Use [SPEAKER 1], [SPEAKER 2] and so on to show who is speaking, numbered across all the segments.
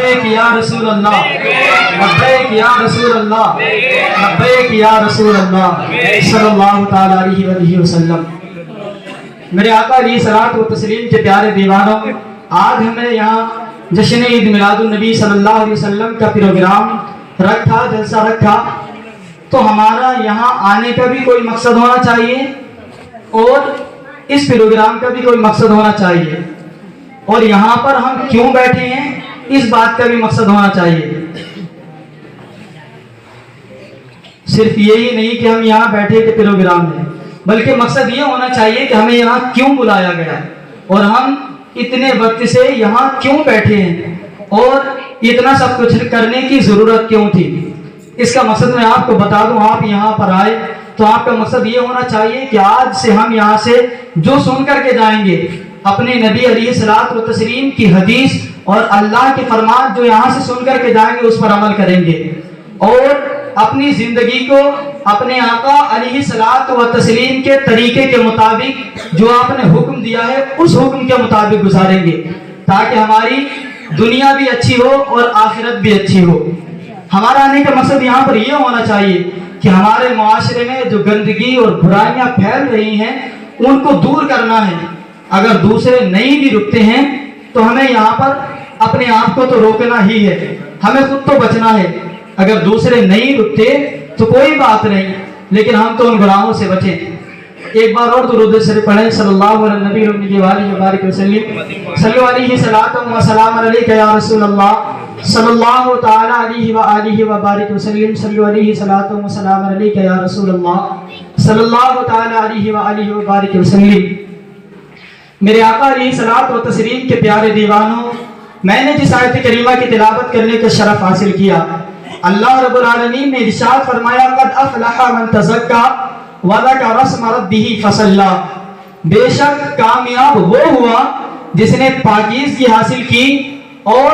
[SPEAKER 1] लब्बैक या रसूल अल्लाह, लब्बैक या रसूल अल्लाह, लब्बैक या रसूल अल्लाह सल्लल्लाहु तआला अलैहि वसल्लम। मेरे आका अलैहिस्सलातु व तस्लीम के प्यारे दीवानों, आज हमने यहाँ जश्न ईद मिलादुन नबी सल्लल्लाहु अलैहि वसल्लम का प्रोग्राम रखा, जलसा रखा। तो हमारा यहाँ आने का भी कोई मकसद होना चाहिए और इस प्रोग्राम का भी कोई मकसद होना चाहिए, और यहाँ पर हम क्यों बैठे हैं इस बात का भी मकसद होना चाहिए। सिर्फ यही नहीं कि हम यहाँ बैठे थे प्रोग्राम में, बल्कि मकसद ये होना चाहिए कि हमें यहाँ क्यों बुलाया गया और हम इतने वक्त से यहाँ क्यों बैठे हैं और इतना सब कुछ करने की जरूरत क्यों थी। इसका मकसद मैं आपको बता दूं। आप यहाँ पर आए तो आपका मकसद ये होना चाहिए कि आज से हम यहाँ से जो सुन करके जाएंगे, अपने नबी अलैहिस्सलातु व तस्लीम की हदीस और अल्लाह के फरमान जो यहाँ से सुन करके जाएंगे उस पर अमल करेंगे और अपनी जिंदगी को अपने आका अलैहिस्सलातु व तस्लीम के तरीके के मुताबिक जो आपने हुक्म दिया है उस हुक्म के मुताबिक गुजारेंगे, ताकि हमारी दुनिया भी अच्छी हो और आखिरत भी अच्छी हो। हमारा आने का मकसद यहाँ पर यह होना चाहिए कि हमारे मुआशरे में जो गंदगी और बुराइयां फैल रही हैं उनको दूर करना है। अगर दूसरे नहीं भी रुकते हैं तो हमें यहाँ पर अपने आप को तो रोकना ही है, हमें खुद तो बचना है। अगर दूसरे नहीं रुकते तो कोई बात नहीं, लेकिन हम तो उन गुनाहों से बचें। एक बार और दुरूद शरीफ पढ़ें, सल्लल्लाहु अलैहि वसल्लम, सल्लु अलैहि सलातम व सलाम अलैका या रसूल अल्लाह, सल्लल्लाहु तआला अलैहि व बारिक वसल्लम, सल्लु अलैहि सलातम व सलाम अलैका या रसूल अल्लाह, सल्लल्लाहु तआला अलैहि व बारिक वसल्लम। मेरे आका अलैहिस्सलातु व तस्लीम के प्यारे दीवानों, मैंने जिस आयत करीमा की तिलावत करने का शरफ हासिल किया, अल्लाह रब्बुल आलमीन ने इरशाद फरमाया, क़द अफ़लह मन तज़क्का व ज़करा रस्म रब्बिही फसल्ला। बेशक कामयाब वो हुआ जिसने पाकीज़गी हासिल की और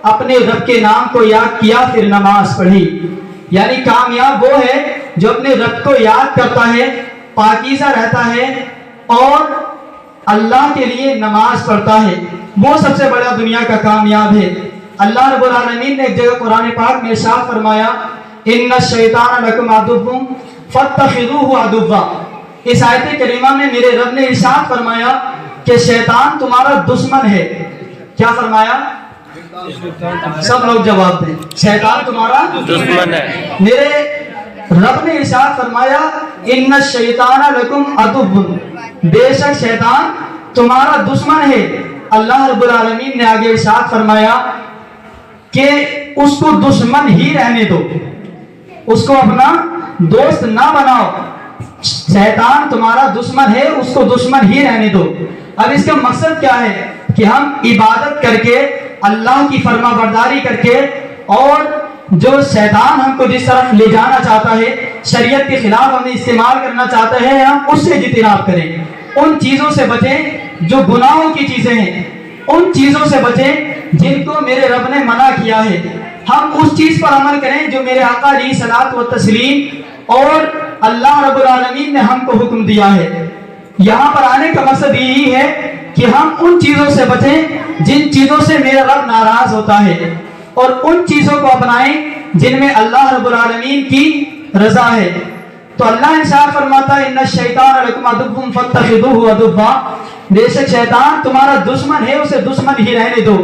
[SPEAKER 1] अपने रब के नाम को याद किया, फिर नमाज पढ़ी। यानी कामयाब वो है जो अपने रब को याद करता है, पाकीज़ा रहता है और अल्लाह के लिए नमाज पढ़ता है, वो सबसे बड़ा दुनिया का कामयाब है। अल्लाह रब्बुल आलमीन ने एक जगह कुरान पाक में इरशाद फरमाया, इन्ना शैतान लकुम अदुव्वुम फत्तखिज़ूहु अदुव्वा। इस आयत करीमा में मेरे रब ने इरशाद फरमाया कि शैतान तुम्हारा दुश्मन है। क्या फरमाया? सब लोग जवाब दें, शैतान तुम्हारा दुश्मन है। मेरे रब ने इरशाद फरमाया, इन्ना शैतान लकुम अदुव्वुन, बेशक शैतान तुम्हारा दुश्मन है। अल्लाह रब्बुल आलमीन ने आगे इरशाद फरमाया कि उसको दुश्मन ही रहने दो, उसको अपना दोस्त ना बनाओ। शैतान तुम्हारा दुश्मन है, उसको दुश्मन ही रहने दो। अब इसका मकसद क्या है कि हम इबादत करके, अल्लाह की फरमाबरदारी करके, और जो शैतान हमको जिस तरफ ले जाना चाहता है, शरीयत के खिलाफ हमें इस्तेमाल करना चाहता है, हम उससे इज्तिनाब करें। उन चीजों से बचें जो गुनाहों की चीजें हैं, उन चीजों से बचें जिनको मेरे रब ने मना किया है। हम उस चीज पर अमल करें जो मेरे आका अलैहिस्सलातु व तस्लीम और अल्लाह रब्बुल आलमीन ने हमको हुक्म दिया है। यहाँ पर आने का मकसद यही है कि हम उन चीजों से बचें जिन चीजों से मेरा रब नाराज होता है, और उन चीजों को अपनाएं जिनमें अल्लाह रब्बुल आलमीन की रजा है। तो अल्लाह इरशाद फरमाता है, इन्ना शैतान लकुम अदुव्वुम फत्तखिज़ूहु अदुव्वा। बेशक शैतान तुम्हारा दुश्मन है, उसे दुश्मन ही रहने दो।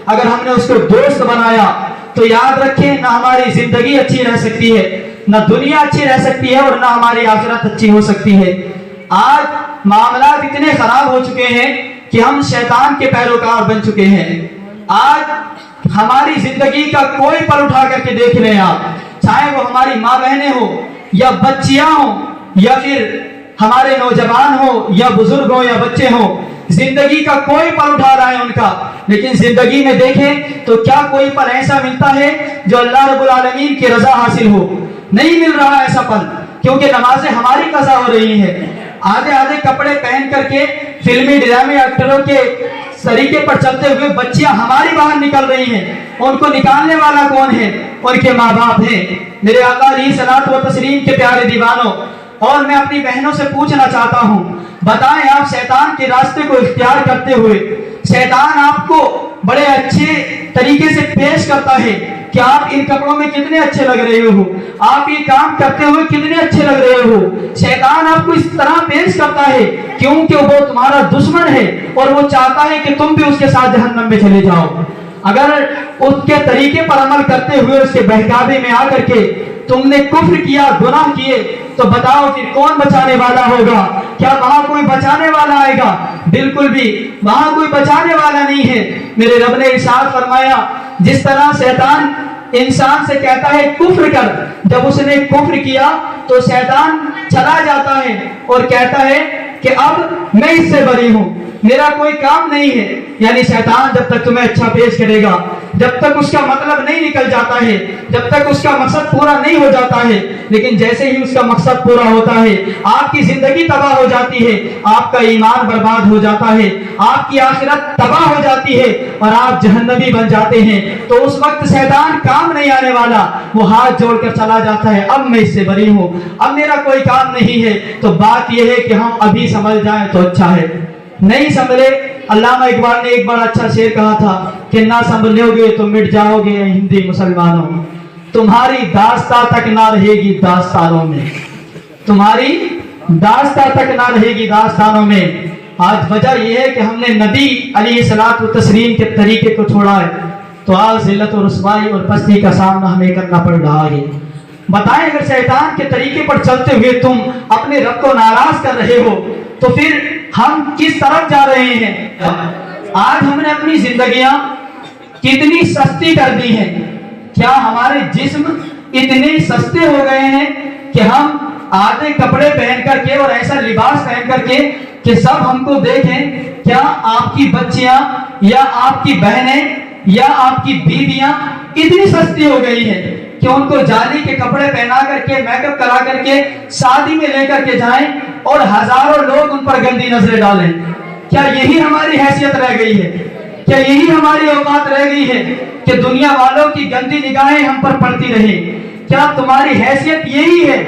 [SPEAKER 1] अगर हमने उसको दोस्त बनाया तो याद रखें, ना हमारी जिंदगी अच्छी रह सकती है, ना दुनिया अच्छी रह सकती है, और ना हमारी आखिरत अच्छी हो सकती है। आज मामलात इतने खराब हो चुके हैं कि हम शैतान के पैरोकार बन चुके हैं। आज हमारी जिंदगी का कोई पल उठा करके देख लें आप, चाहे वो हमारी माँ बहनें हो या बच्चियां हो या फिर हमारे नौजवान हो या बुजुर्ग हो या बच्चे हो, जिंदगी का कोई पल उठा रहा है उनका, लेकिन जिंदगी में देखें तो क्या कोई पल ऐसा मिलता है जो अल्लाह रब्बुल आलमीन की रजा हासिल हो? नहीं मिल रहा ऐसा पल, क्योंकि नमाजें हमारी कज़ा हो रही है। आधे आधे कपड़े पहन करके फिल्मी ड्रामे एक्टरों के तरीके पर चलते हुए बच्चियां हमारी बाहर निकल रही हैं। उनको निकालने वाला कौन है? उनके माँ बाप हैं। मेरे आका अलैहिस्सलातु व तस्लीम के प्यारे दीवानों, और मैं अपनी बहनों से पूछना चाहता हूँ, बताएं आप शैतान के रास्ते को इख्तियार करते हुए शैतान आपको बड़े अच्छे तरीके से पेश करता है कि आप इन कपड़ों में कितने अच्छे लग रहे हो, आप ये काम करते हुए कितने अच्छे लग रहे हो। शैतान आपको इस तरह पेश करता है क्योंकि वो तुम्हारा दुश्मन है और वो चाहता है कि तुम भी उसके साथ जहन्नम में चले जाओ। अगर उसके तरीके पर अमल करते हुए उसके बहकावे में आकर के तुमने कुफ्र किया, गुनाह किए, तो बताओ फिर कौन बचाने वाला होगा? क्या वहां कोई बचाने वाला आएगा? बिल्कुल भी वहां कोई बचाने वाला नहीं है। मेरे रब ने इरशाद फरमाया, जिस तरह शैतान इंसान से कहता है कुफ्र कर, जब उसने कुफ्र किया तो शैतान चला जाता है और कहता है कि अब मैं इससे बरी हूं, मेरा कोई काम नहीं है। यानी शैतान जब तक तुम्हें अच्छा पेश करेगा, जब तक उसका मतलब नहीं निकल जाता है, जब तक उसका मकसद पूरा नहीं हो जाता है, लेकिन जैसे ही उसका मकसद पूरा होता है आपकी जिंदगी तबाह हो जाती है, आपका ईमान बर्बाद हो जाता है, आपकी आखिरत तबाह हो जाती है और आप जहन्नमी बन जाते हैं, तो उस वक्त शैतान काम नहीं आने वाला। वो हाथ जोड़कर चला जाता है, अब मैं इससे बरी हूं, अब मेरा कोई काम नहीं है। तो बात यह है कि हम अभी समझ जाएं तो अच्छा है, नहीं संभले। अल्लामा इकबाल ने एक बड़ा अच्छा शेर कहा था कि ना संभलोगे तो मिट जाओगे हिंदी मुसलमानों, तुम्हारी दास्तां तक ना रहेगी दास्तानों में, तुम्हारी दास्तां तक ना रहेगी दास्तानों में। आज वजह यह है कि हमने नबी अलैहिस्सलातु तस्लीम के तरीके को छोड़ा है, तो आज जिल्लत और रुसवाई और पस्ती का सामना हमें करना पड़ रहा है। बताएं, अगर शैतान के तरीके पर चलते हुए तुम अपने रब को नाराज कर रहे हो तो फिर हम किस तरफ जा रहे हैं? आज हमने अपनी जिंदगियां कितनी सस्ती कर दी हैं। क्या हमारे जिस्म इतने सस्ते हो गए हैं कि हम आधे कपड़े पहन करके और ऐसा लिबास पहन करके कि सब हमको देखें? क्या आपकी बच्चियां या आपकी बहनें या आपकी बीवियां इतनी सस्ती हो गई है कि उनको जाली के कपड़े पहना करके, मेकअप करा करके शादी में लेकर के जाएं और हजारों लोग उन पर गंदी नजरें डालें? क्या यही हमारी हैसियत रह गई है? क्या यही हमारी औकात रह गई है कि दुनिया वालों की गंदी निगाहें हम पर पड़ती रहे? क्या तुम्हारी हैसियत यही है?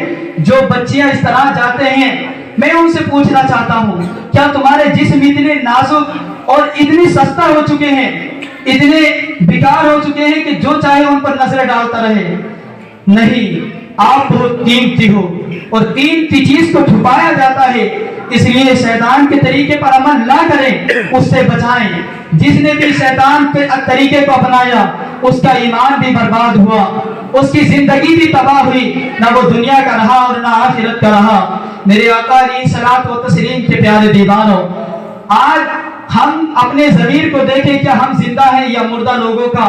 [SPEAKER 1] जो बच्चियां इस तरह जाते हैं, मैं उनसे पूछना चाहता हूं, क्या तुम्हारे जिस्म इतने नाजुक और इतने सस्ता हो चुके हैं, इतने बेकार हो चुके हैं कि जो चाहे उन पर नजरें डालता रहे? नहीं, आप बहुत कीमती हो और कीमती चीज को छुपाया जाता है, इसलिए शैतान के तरीके पर अमल ना करें, उससे बचाएं। जिसने भी शैतान के तरीके को अपनाया उसका ईमान भी बर्बाद हुआ, उसकी जिंदगी भी तबाह हुई, ना वो दुनिया का रहा और ना आखिरत का रहा। मेरे आका अलैहिस्सलातु व तस्लीम के प्यारे दीवानों, आज हम अपने ज़मीर को देखें, क्या हम जिंदा हैं या मुर्दा लोगों का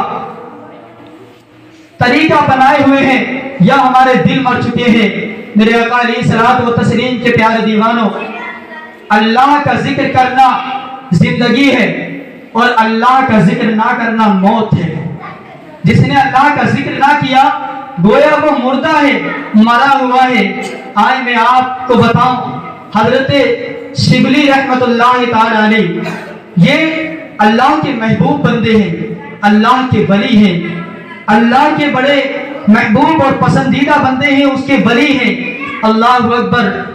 [SPEAKER 1] तरीका बनाए हुए हैं या हमारे दिल मर चुके हैं। मेरे आका अलैहिस्सलातु व तस्लीम के प्यारे दीवानों, अल्लाह का जिक्र करना जिंदगी है और अल्लाह का जिक्र ना करना मौत है। जिसने अल्लाह का जिक्र ना किया गोया वो मुर्दा है, मरा हुआ है। आए मैं आपको बताऊं, हजरत शिबली रहमतुल्लाह ताला अलैह, ये अल्लाह के महबूब बंदे हैं, अल्लाह के वली हैं, अल्लाह के बड़े महबूब और पसंदीदा बंदे हैं, उसके वली हैं। अल्लाह अकबर।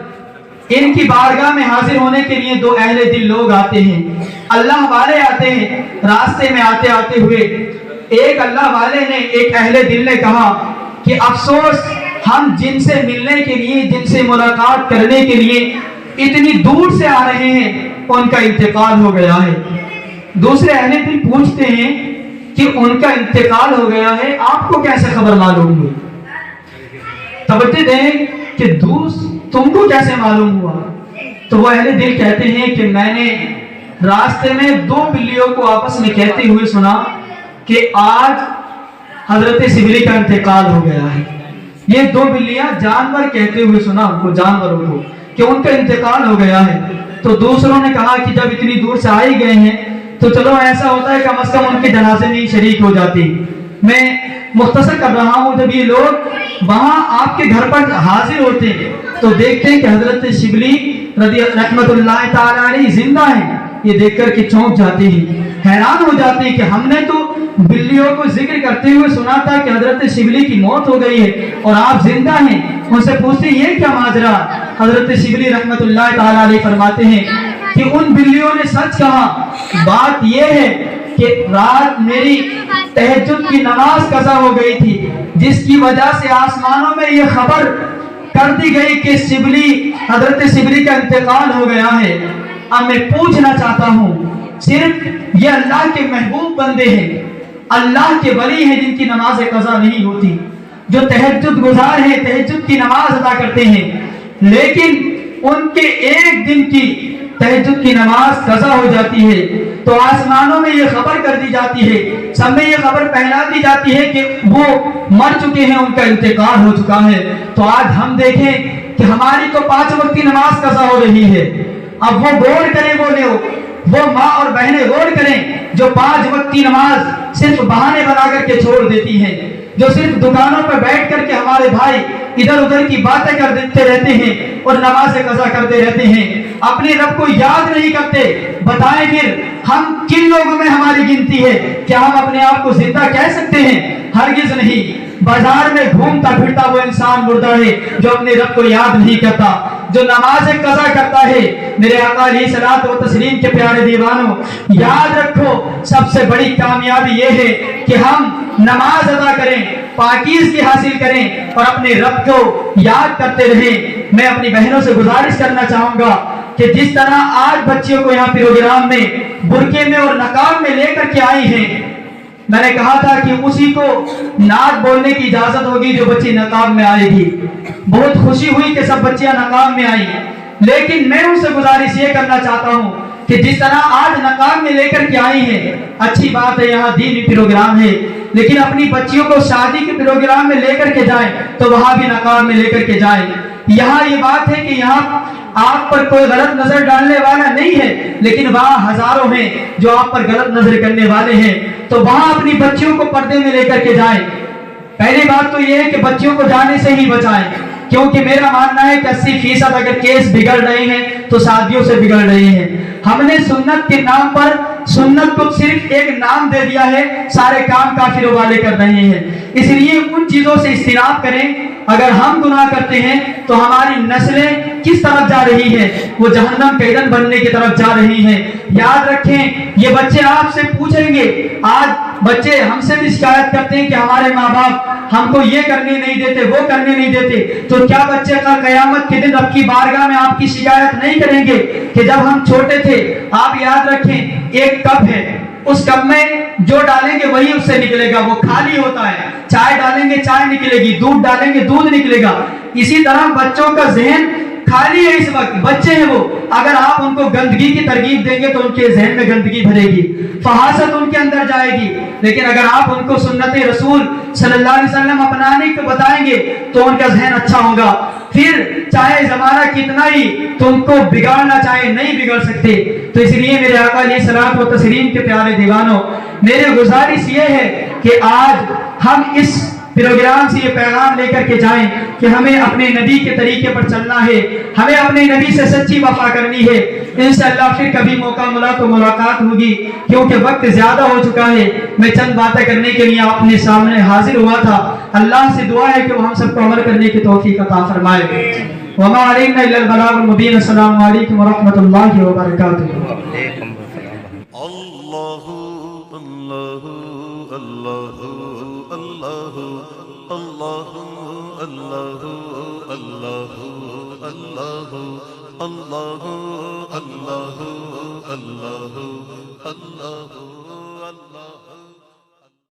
[SPEAKER 1] इनकी बारगाह में हाजिर होने के लिए दो अहले दिल लोग आते हैं, अल्लाह वाले आते हैं। रास्ते में आते आते हुए एक अल्लाह वाले ने, एक अहले दिल ने कहा कि अफसोस, हम जिनसे मिलने के लिए, जिनसे मुलाकात करने के लिए इतनी दूर से आ रहे हैं, उनका इंतकाल हो गया है। दूसरे अहले दिल पूछते हैं कि उनका इंतकाल हो गया है, आपको कैसे खबर मालूम हुई? तवज्जो दें कि तुमको कैसे मालूम हुआ? तो वो अहले दिल कहते हैं कि मैंने रास्ते में दो बिल्लियों को आपस में कहते हुए सुना कि आज हजरत शिबली का इंतकाल हो गया है। ये दो बिल्लियां जानवर कहते हुए सुना उनको, जानवरों को, कि उनका इंतकाल हो गया है। तो दूसरों ने कहा कि जब इतनी दूर से आ ही गए हैं तो चलो ऐसा होता है कम से कम उनके जनाजे में ही शरीक हो जाती। मैं मुख्तसर कर रहा हूँ, जब ये लोग वहां आपके घर पर हाजिर होते हैं तो देखते हैं कि हजरत शिबली रहमतुल्लाह ताला अलैह जिंदा है। ये देखकर के चौंक जाते हैं, हैरान हो जाते हैं कि हमने तो बिल्लियों को जिक्र करते हुए सुना था कि हजरत शिबली की मौत हो गई है और आप जिंदा हैं। उनसे पूछते हैं ये क्या माजरा? हजरत शिबली रहमतुल्लाह ताला अलैह फरमाते हैं कि उन बिल्लियों ने सच कहा। बात यह है کہ رات میری تہجد کی نماز قضا ہو گئی تھی، جس کی وجہ سے آسمانوں میں یہ خبر کر دی گئی کہ شبلی حضرت شبلی کا انتقال ہو گیا ہے۔ اب میں پوچھنا چاہتا ہوں، صرف یہ اللہ کے محبوب بندے ہیں، اللہ کے ولی ہیں جن کی نماز قضا نہیں ہوتی، جو تہجد گزار ہیں، تہجد کی نماز ادا کرتے ہیں، لیکن ان کے ایک دن کی تہجد کی نماز قضا ہو جاتی ہے تو آسمانوں میں یہ خبر کر دی جاتی ہے، سب میں یہ خبر پھیلا دی جاتی ہے کہ وہ مر چکے ہیں، ان کا انتقال ہو چکا ہے۔ تو آج ہم دیکھیں کہ ہماری تو 5 وقت کی نماز قضا ہو رہی ہے، اب وہ غور کریں، وہ ماں اور بہنیں غور کریں جو 5 وقت کی نماز صرف بہانے بنا کر کے چھوڑ دیتی ہیں، جو صرف دکانوں پر بیٹھ کر کے ہمارے بھائی ادھر ادھر کی باتیں کر دیتے رہتے ہیں اور نماز قضا کرتے رہتے ہیں، اپنے رب کو یاد نہیں کرتے۔ بتائیں پھر ہم کن لوگوں میں ہماری گنتی ہے؟ کیا ہم اپنے آپ کو زندہ کہہ سکتے ہیں؟ ہرگز نہیں۔ بازار میں گھومتا پھرتا وہ انسان مردہ ہے جو اپنے رب کو یاد نہیں کرتا، جو نماز قضا کرتا ہے۔ میرے آقا علیہ الصلوۃ والتسلیم کے پیارے دیوانوں، یاد رکھو سب سے بڑی کامیابی یہ ہے کہ ہم نماز ادا کریں، پاکیزگی حاصل کریں اور اپنے رب کو یاد کرتے رہیں۔ میں اپنی بہنوں سے گزارش کرنا چاہوں گا کہ جس طرح آج بچیوں کو یہاں پروگرام میں برقعے میں اور نقاب میں لے کر کے آئی ہیں، میں نے کہا تھا کہ اسی کو نعت بولنے کی اجازت ہوگی جو بچی نقاب میں آئے گی۔ بہت خوشی ہوئی کہ سب بچیاں نقاب میں آئی، لیکن میں ان سے گزارش یہ کرنا چاہتا ہوں کہ جس طرح آج نقاب میں لے کر کے آئی ہیں، اچھی بات ہے، یہاں دینی پروگرام ہے، لیکن اپنی بچیوں کو شادی کے پروگرام میں لے کر کے جائیں تو وہاں بھی نقاب میں لے کر کے جائیں۔ یہاں یہ بات ہے کہ یہاں آپ پر کوئی غلط نظر ڈالنے والا نہیں ہے، لیکن وہاں ہزاروں ہیں جو آپ پر غلط نظر کرنے والے ہیں، تو وہاں اپنی بچیوں کو پردے میں لے کر کے جائیں۔ پہلی بات تو یہ ہے کہ بچیوں کو جانے سے ہی بچائیں، کیونکہ میرا ماننا ہے کہ 80% اگر کیس بگڑ رہے ہیں تو شادیوں سے بگڑ رہے ہیں۔ ہم نے سنت کے نام پر سنت کو صرف ایک نام دے دیا ہے، سارے کام کافروں والے کر رہے ہیں، اس لیے ان چیزوں سے اجتناب کریں۔ اگر ہم گناہ کرتے ہیں تو ہماری نسلیں کس طرف جا رہی ہیں؟ وہ جہنم کا ایندھن بننے کی طرف جا رہی ہیں۔ یاد رکھیں، یہ بچے آپ سے پوچھیں گے، آج بچے ہم سے بھی شکایت کرتے ہیں کہ ہمارے ماں باپ ہم کو یہ کرنے نہیں دیتے، وہ کرنے نہیں دیتے، تو کیا بچے کا قیامت کے دن رب کی بارگاہ میں آپ کی شکایت نہیں کریں گے کہ جب ہم چھوٹے تھے؟ آپ یاد رکھیں، ایک کپ ہے، اس کپ میں جو ڈالیں گے وہی اس سے نکلے گا، وہ خالی ہوتا ہے، چائے ڈالیں گے چائے نکلے گی، دودھ ڈالیں گے دودھ نکلے گا۔ اسی طرح بچوں کا ذہن خالی ہے، اس وقت بچے ہیں وہ، اگر آپ ان کو گندگی کی ترغیب دیں گے تو ان کے ذہن میں گندگی بھرے گی، فحاشت ان کے اندر جائے گی، لیکن اگر آپ ان کو سنت رسول صلی اللہ علیہ وسلم اپنانے کو بتائیں گے تو ان کا ذہن اچھا ہوگا۔ پھر چاہے زمانہ کتنا ہی تم کو بگاڑنا چاہے نہیں بگڑ سکتے۔ تو اس لیے میرے آقا علیہ الصلوۃ والتسلیم کے پیارے دیوانوں، میرے گزارش یہ ہے کہ آج ہم اس پروگرام سے یہ پیغام لے کر کے جائیں کہ ہمیں اپنے نبی کے طریقے پر چلنا ہے، ہمیں اپنے نبی سے سچی وفا کرنی ہے۔ انشاءاللہ پھر کبھی موقع ملا تو ملاقات ہوگی، کیونکہ وقت زیادہ ہو چکا ہے۔ میں چند باتیں کرنے کے لیے اپنے سامنے حاضر ہوا تھا۔ اللہ سے دعا ہے کہ وہ ہم سب کو عمل کرنے کی توفیق عطا فرمائے۔ وما علینا الا البلاغ المبین۔ السلام علیکم ورحمۃ اللہ وبرکاتہ۔
[SPEAKER 2] اللہ اللہ اللہ اللہ اللہ اللہ اللہ اللہ اللہ اللہ اللہ اللہ اللہ